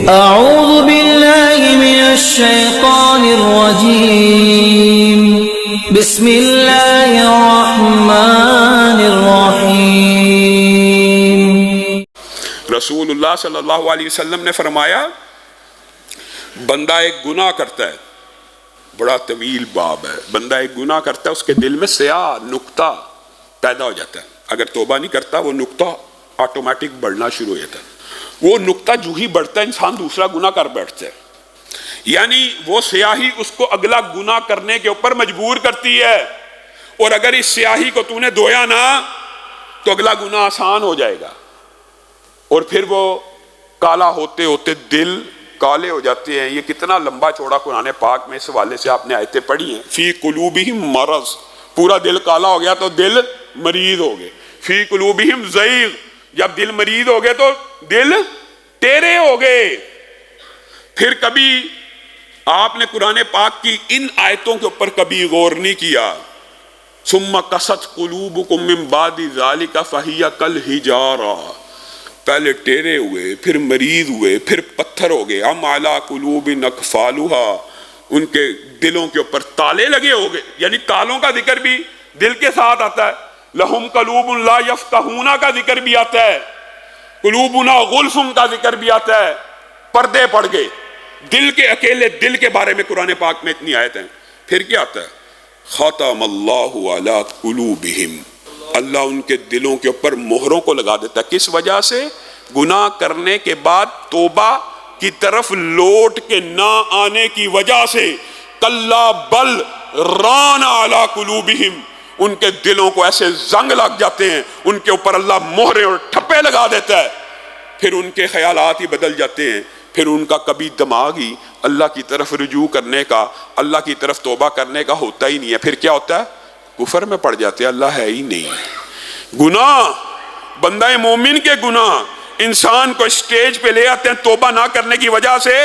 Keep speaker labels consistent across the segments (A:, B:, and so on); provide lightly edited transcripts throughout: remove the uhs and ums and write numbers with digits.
A: اعوذ باللہ من الشیطان الرجیم بسم اللہ الرحمن الرحیم۔
B: رسول اللہ صلی اللہ علیہ وسلم نے فرمایا بندہ ایک گناہ کرتا ہے، بڑا طویل باب ہے، بندہ ایک گناہ کرتا ہے، اس کے دل میں سیاہ نقطہ پیدا ہو جاتا ہے، اگر توبہ نہیں کرتا وہ نقطہ آٹومیٹک بڑھنا شروع ہو جاتا ہے، وہ نقطہ جو ہی بڑھتا ہے انسان دوسرا گناہ کر بیٹھتا ہے، یعنی وہ سیاہی اس کو اگلا گناہ کرنے کے اوپر مجبور کرتی ہے، اور اگر اس سیاہی کو تو نے دھویا نہ تو اگلا گناہ آسان ہو جائے گا، اور پھر وہ کالا ہوتے ہوتے دل کالے ہو جاتے ہیں۔ یہ کتنا لمبا چوڑا قرآن پاک میں اس حوالے سے آپ نے آیتیں پڑھی ہیں۔ فی قلوبہم مرض، پورا دل کالا ہو گیا تو دل مریض ہو گئے۔ فی قلوبہم زیغ، جب دل مریض ہو گئے تو دل ٹیرے ہو گئے۔ پھر کبھی آپ نے قرآن پاک کی ان آیتوں کے اوپر کبھی غور نہیں کیا۔ ثم قست قلوبکم من بعد ذلک فہی کالحجارہ، پہلے ٹیرے ہوئے، پھر مریض ہوئے، پھر پتھر ہو گئے۔ ام علی قلوب اقفالھا، ان کے دلوں کے اوپر تالے لگے ہو گئے، یعنی تالوں کا ذکر بھی دل کے ساتھ آتا ہے۔ لہم قلوب لا یفقہون کا ذکر بھی آتا ہے، قلوبنا غلف کا ذکر بھی آتا ہے، پردے پڑ گئے دل کے، اکیلے دل کے بارے میں قرآن پاک میں اتنی آیتیں ہیں۔ پھر کیا آتا ہے؟ ختم اللہ علی قلوبہم، اللہ ان کے دلوں کے اوپر مہروں کو لگا دیتا ہے۔ کس وجہ سے؟ گناہ کرنے کے بعد توبہ کی طرف لوٹ کے نہ آنے کی وجہ سے۔ کلا بل ران علی قلوبہم، ان کے دلوں کو ایسے زنگ لگ جاتے ہیں، ان کے اوپر اللہ مہرے اور ٹھپے لگا دیتا ہے، پھر ان کے خیالات ہی بدل جاتے ہیں، پھر ان کا کبھی دماغ ہی اللہ کی طرف رجوع کرنے کا، اللہ کی طرف توبہ کرنے کا ہوتا ہی نہیں ہے۔ پھر کیا ہوتا ہے؟ کفر میں پڑ جاتے ہیں، اللہ ہے ہی نہیں۔ گناہ، بندہ مومن کے گناہ انسان کو اسٹیج پہ لے آتے ہیں توبہ نہ کرنے کی وجہ سے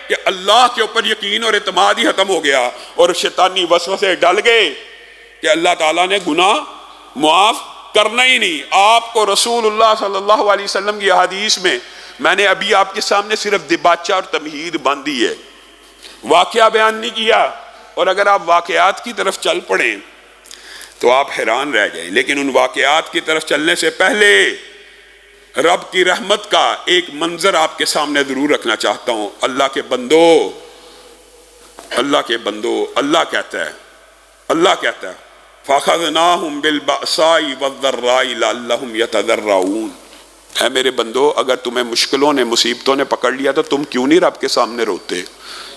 B: کہ اللہ کے اوپر یقین اور اعتماد ہی ختم ہو گیا، اور شیطانی وسوسے ڈل گئے کہ اللہ تعالیٰ نے گناہ معاف کرنا ہی نہیں۔ آپ کو رسول اللہ صلی اللہ علیہ وسلم کی حدیث میں نے ابھی آپ کے سامنے صرف دباچہ اور تمہید باندھی ہے، واقعہ بیان نہیں کیا، اور اگر آپ واقعات کی طرف چل پڑیں تو آپ حیران رہ جائیں۔ لیکن ان واقعات کی طرف چلنے سے پہلے رب کی رحمت کا ایک منظر آپ کے سامنے ضرور رکھنا چاہتا ہوں۔ اللہ کے بندو، اللہ کہتا ہے فَأَخَذْنَاهُمْ بِالْبَأْسَاءِ وَالضَّرَّاءِ لَعَلَّهُمْ يَتَضَرَّعُونَ، اے میرے بندو، اگر تمہیں مشکلوں نے، مصیبتوں نے پکڑ لیا تو تم کیوں نہیں رب کے سامنے روتے؟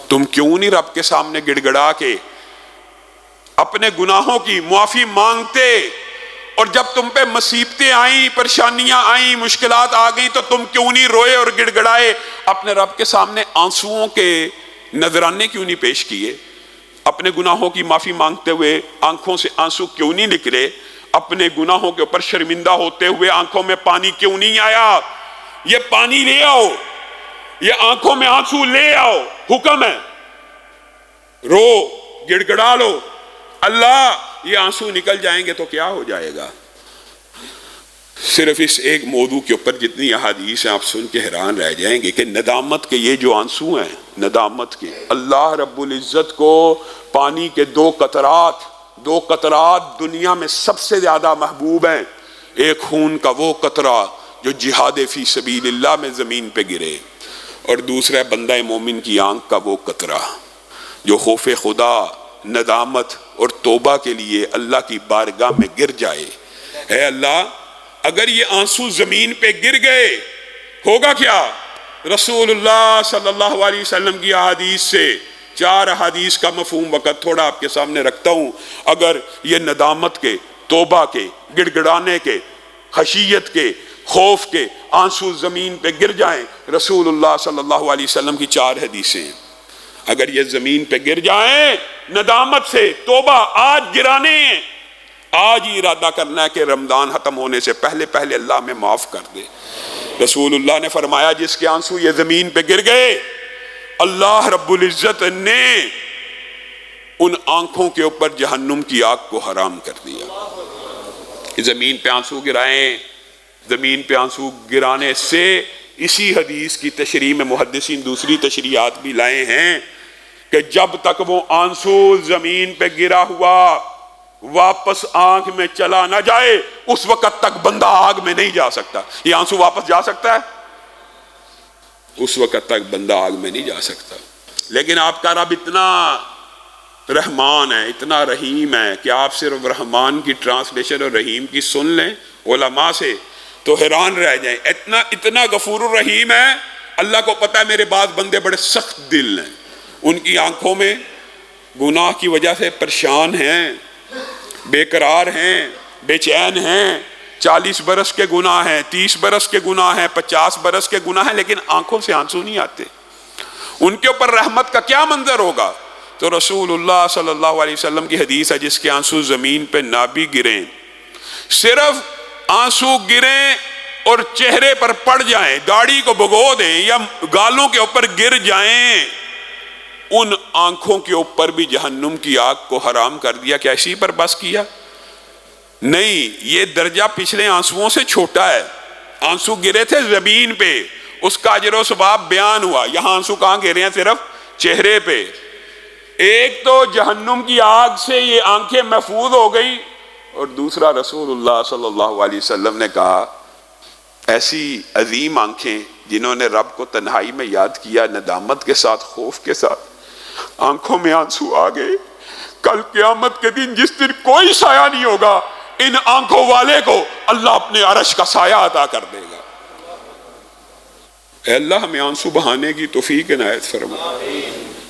B: تم کیوں نہیں رب کے سامنے گڑ گڑا کے اپنے گناہوں کی معافی مانگتے؟ اور جب تم پہ مصیبتیں آئیں، پریشانیاں آئیں، مشکلات آ گئیں تو تم کیوں نہیں روئے اور گڑ گڑائے؟ اپنے رب کے سامنے آنسوؤں کے نذرانے کیوں نہیں پیش کیے؟ اپنے گناہوں کی معافی مانگتے ہوئے آنکھوں سے آنسو کیوں نہیں نکلے؟ اپنے گناہوں کے اوپر شرمندہ ہوتے ہوئے آنکھوں میں پانی کیوں نہیں آیا؟ یہ پانی لے آؤ، یہ آنکھوں میں آنسو لے آؤ، حکم ہے، رو، گڑ گڑا لو۔ اللہ، یہ آنسو نکل جائیں گے تو کیا ہو جائے گا؟ صرف اس ایک موضوع کے اوپر جتنی احادیث ہیں آپ سن کے حیران رہ جائیں گے کہ ندامت کے یہ جو آنسو ہیں، ندامت کے، اللہ رب العزت کو پانی کے دو قطرات دنیا میں سب سے زیادہ محبوب ہیں۔ ایک خون کا وہ قطرہ جو جہاد فی سبیل اللہ میں زمین پہ گرے، اور دوسرا بندہ مومن کی آنکھ کا وہ قطرہ جو خوف خدا، ندامت اور توبہ کے لیے اللہ کی بارگاہ میں گر جائے۔ اے اللہ، اگر یہ آنسو زمین پہ گر گئے ہوگا کیا؟ رسول اللہ صلی اللہ علیہ وسلم کی احادیث سے 4 احادیث کا مفہوم وقت تھوڑا آپ کے سامنے رکھتا ہوں۔ اگر یہ ندامت کے، توبہ کے، گڑ گڑانے کے، خشیت کے، خوف کے آنسو زمین پہ گر جائیں، رسول اللہ صلی اللہ علیہ وسلم کی 4 حدیثیں ہیں، اگر یہ زمین پہ گر جائیں ندامت سے، توبہ آج گرانے ہیں، آج ہی ارادہ کرنا ہے کہ رمضان ختم ہونے سے پہلے اللہ میں معاف کر دے۔ رسول اللہ نے فرمایا جس کے آنسو یہ زمین پہ گر گئے، اللہ رب العزت نے ان آنکھوں کے اوپر جہنم کی آگ کو حرام کر دیا۔ زمین پہ آنسو گرائیں، زمین پہ آنسو گرانے سے اسی حدیث کی تشریح میں محدثین دوسری تشریحات بھی لائے ہیں کہ جب تک وہ آنسو زمین پہ گرا ہوا واپس آنکھ میں چلا نہ جائے اس وقت تک بندہ آگ میں نہیں جا سکتا۔ یہ آنسو واپس جا سکتا ہے؟ اس وقت تک بندہ آگ میں نہیں جا سکتا۔ لیکن آپ کا رب اتنا رحمان ہے، اتنا رحیم ہے کہ آپ صرف رحمان کی ٹرانسلیشن اور رحیم کی سن لیں علماء سے تو حیران رہ جائیں۔ اتنا غفور الرحیم ہے، اللہ کو پتہ ہے میرے بعض بندے بڑے سخت دل ہیں، ان کی آنکھوں میں گناہ کی وجہ سے پریشان ہیں، بے قرار ہیں، بے چین ہیں، 40 برس کے گناہ ہیں، 30 برس کے گناہ ہیں، 50 برس کے گناہ ہیں، لیکن آنکھوں سے آنسو نہیں آتے۔ ان کے اوپر رحمت کا کیا منظر ہوگا؟ تو رسول اللہ صلی اللہ علیہ وسلم کی حدیث ہے جس کے آنسو زمین پہ نہ بھی گریں، صرف آنسو گریں اور چہرے پر پڑ جائیں، داڑھی کو بھگو دیں یا گالوں کے اوپر گر جائیں، ان آنکھوں کے اوپر بھی جہنم کی آگ کو حرام کر دیا۔ کیا اسی پر بس کیا؟ نہیں، یہ درجہ پچھلے آنسوؤں سے چھوٹا ہے۔ آنسو گرے تھے زمین پہ، اس کا اجر و ثواب بیان ہوا، یہاں آنسو کہاں گرے ہیں؟ صرف چہرے پہ۔ ایک تو جہنم کی آگ سے یہ آنکھیں محفوظ ہو گئی، اور دوسرا رسول اللہ صلی اللہ علیہ وسلم نے کہا ایسی عظیم آنکھیں جنہوں نے رب کو تنہائی میں یاد کیا، ندامت کے ساتھ، خوف کے ساتھ، آنکھوں میں آنسو آ گئے، کل قیامت کے دن جس دن کوئی سایہ نہیں ہوگا، ان آنکھوں والے کو اللہ اپنے عرش کا سایہ عطا کر دے گا۔ اے اللہ ہمیں آنسو بہانے کی توفیق عنایت فرما۔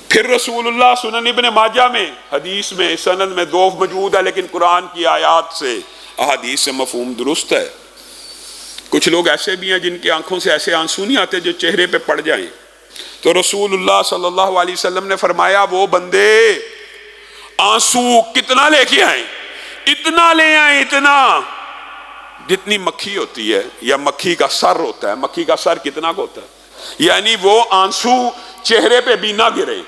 B: پھر رسول اللہ سنن ابن ماجہ میں حدیث میں سند میں ضعف موجود ہے، لیکن قرآن کی آیات سے احادیث سے مفہوم درست ہے۔ کچھ لوگ ایسے بھی ہیں جن کی آنکھوں سے ایسے آنسو نہیں آتے جو چہرے پہ پڑ جائیں، تو رسول اللہ صلی اللہ علیہ وسلم نے فرمایا وہ بندے آنسو کتنا لے کے آئیں؟ اتنا لے آئیں، اتنا جتنی مکھی ہوتی ہے یا مکھی کا سر ہوتا ہے۔ مکھی کا سر کتنا کو ہوتا ہے؟ یعنی وہ آنسو چہرے پہ بھی نہ گریں،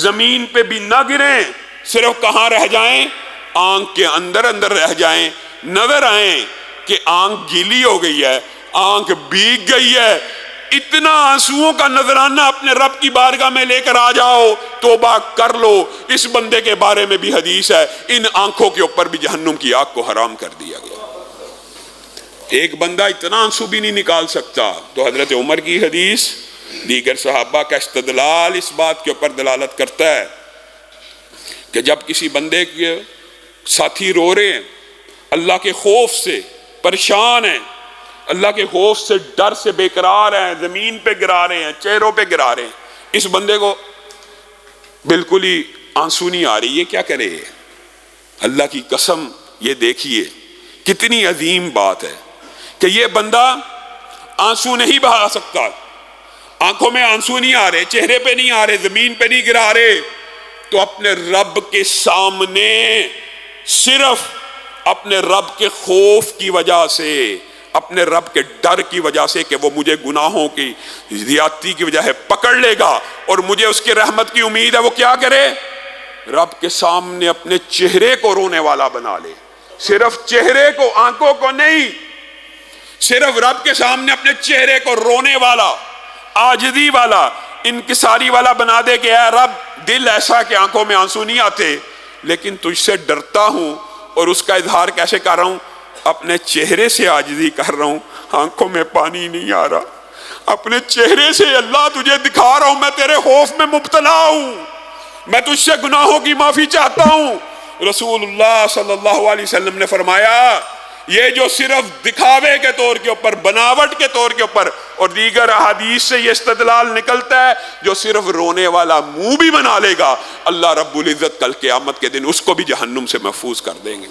B: زمین پہ بھی نہ گریں، صرف کہاں رہ جائیں؟ آنکھ کے اندر اندر رہ جائیں، نظر آئیں کہ آنکھ گیلی ہو گئی ہے، آنکھ بھیگ گئی ہے۔ اتنا آنسوؤں کا نذرانہ اپنے رب کی بارگاہ میں لے کر آ جاؤ، توبہ کر لو۔ اس بندے کے بارے میں بھی حدیث ہے، ان آنکھوں کے اوپر بھی جہنم کی آگ کو حرام کر دیا گیا۔ ایک بندہ اتنا آنسو بھی نہیں نکال سکتا، تو حضرت عمر کی حدیث، دیگر صحابہ کا استدلال اس بات کے اوپر دلالت کرتا ہے کہ جب کسی بندے کے ساتھی رو رہے ہیں، اللہ کے خوف سے پریشان ہیں، اللہ کے خوف سے، ڈر سے بے قرار ہیں، زمین پہ گرا رہے ہیں، چہروں پہ گرا رہے ہیں، اس بندے کو بالکل ہی آنسو نہیں آ رہی، یہ کیا کرے؟ اللہ کی قسم، یہ دیکھیے کتنی عظیم بات ہے کہ یہ بندہ آنسو نہیں بہا سکتا، آنکھوں میں آنسو نہیں آ رہے، چہرے پہ نہیں آ رہے، زمین پہ نہیں گرا رہے، تو اپنے رب کے سامنے صرف اپنے رب کے خوف کی وجہ سے، اپنے رب کے ڈر کی وجہ سے کہ وہ مجھے گناہوں کی زیادتی کی وجہ سے پکڑ لے گا اور مجھے اس کی رحمت کی امید ہے، وہ کیا کرے؟ رب کے سامنے اپنے چہرے کو رونے والا بنا لے، صرف چہرے کو، آنکھوں کو نہیں، صرف رب کے سامنے اپنے چہرے کو رونے والا، عاجزی والا، انکساری والا بنا دے کہ اے رب دل ایسا کہ آنکھوں میں آنسو نہیں آتے، لیکن تجھ سے ڈرتا ہوں اور اس کا اظہار کیسے کر رہا ہوں؟ اپنے چہرے سے عاجزی کر رہا ہوں، آنکھوں میں پانی نہیں آ رہا، اپنے چہرے سے اللہ تجھے دکھا رہا ہوں میں تیرے خوف میں مبتلا ہوں، میں تجھ سے گناہوں کی معافی چاہتا ہوں۔ رسول اللہ صلی اللہ علیہ وسلم نے فرمایا یہ جو صرف دکھاوے کے طور کے اوپر، بناوٹ کے طور کے اوپر، اور دیگر احادیث سے یہ استدلال نکلتا ہے، جو صرف رونے والا منہ بھی بنا لے گا، اللہ رب العزت کل قیامت کے دن اس کو بھی جہنم سے محفوظ کر دیں گے۔